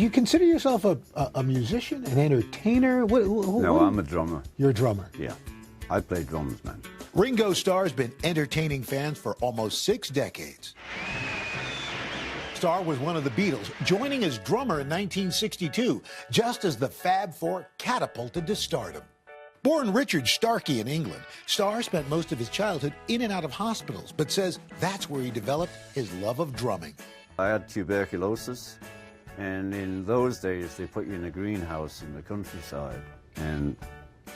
you consider yourself a musician, an entertainer? No, I'm a drummer. You're a drummer. Yeah, I play drums, man. Ringo Starr's been entertaining fans for almost 6 decades. Starr was one of the Beatles, joining as drummer in 1962, just as the Fab Four catapulted to stardom. Born Richard Starkey in England, Starr spent most of his childhood in and out of hospitals, but says that's where he developed his love of drumming. I had tuberculosis, and in those days they put you in a greenhouse in the countryside and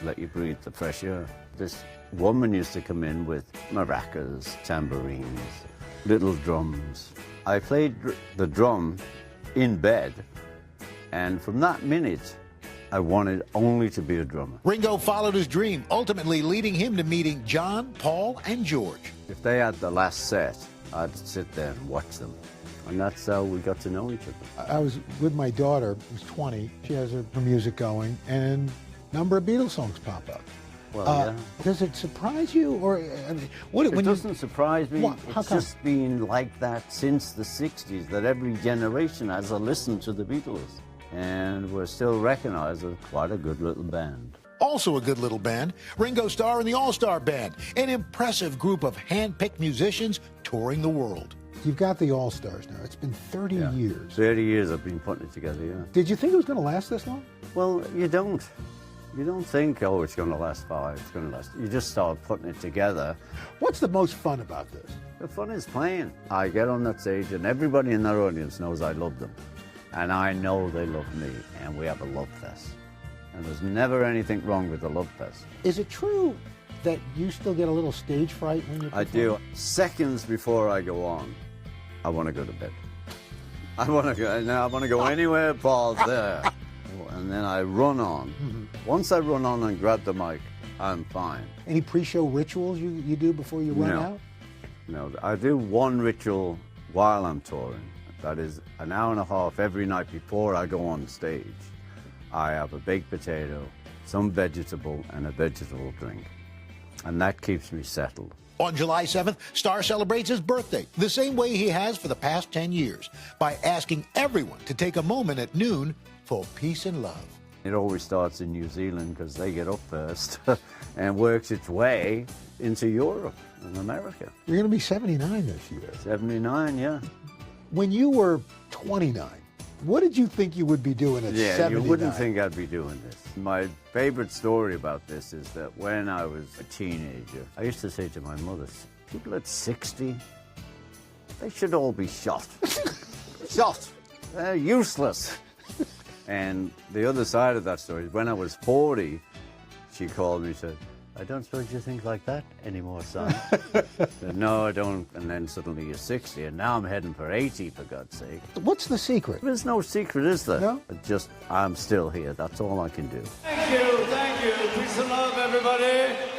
let you breathe the fresh air. This woman used to come in with maracas, tambourines, little drums. I played the drum in bed, and from that minute, I wanted only to be a drummer. Ringo followed his dream, ultimately leading him to meeting John, Paul, and George. If they had the last set, I'd sit there and watch them. And that's how we got to know each other. I was with my daughter, who's 20. She has her music going, and a number of Beatles songs pop up. Well, yeah. Does it surprise you, or I mean, it doesn't surprise me. How it's come? just been like that since the 60s, that every generation has listened to the Beatles. And we're still recognized as quite a good little band. Also a good little band, Ringo Starr and the All-Star Band, an impressive group of hand-picked musicians touring the world. You've got the All-Stars now. It's been 30 years. 30 years I've been putting it together, yeah. Did you think it was going to last this long? Well, you don't. You don't think, oh, it's going to last 5, it's going to last. You just start putting it together. What's the most fun about this? The fun is playing. I get on that stage and everybody in that audience knows I love them. And I know they love me, and we have a love fest. And there's never anything wrong with the love fest. Is it true that you still get a little stage fright when you perform? I do. Seconds before I go on, I want to go to bed. I want to go anywhere Paul's there. And then I run on. Once I run on and grab the mic, I'm fine. Any pre-show rituals you do before you run out? No, I do one ritual while I'm touring. That is an hour and a half every night before I go on stage. I have a baked potato, some vegetable, and a vegetable drink. And that keeps me settled. On July 7th, Starr celebrates his birthday the same way he has for the past 10 years, by asking everyone to take a moment at noon for peace and love. It always starts in New Zealand because they get up first and works its way into Europe and America. You're going to be 79 this year. 79, yeah. When you were 29, what did you think you would be doing at 79? You wouldn't think I'd be doing this. My favorite story about this is that when I was a teenager, I used to say to my mother, people at 60, they should all be shot. Shot! They're useless. And the other side of that story is when I was 40, she called me and said, I don't suppose you think like that anymore, son. Said, no, I don't. And then suddenly you're 60, and now I'm heading for 80, for God's sake. What's the secret? There's no secret, is there? No? Just, I'm still here. That's all I can do. Thank you. Peace and love, everybody.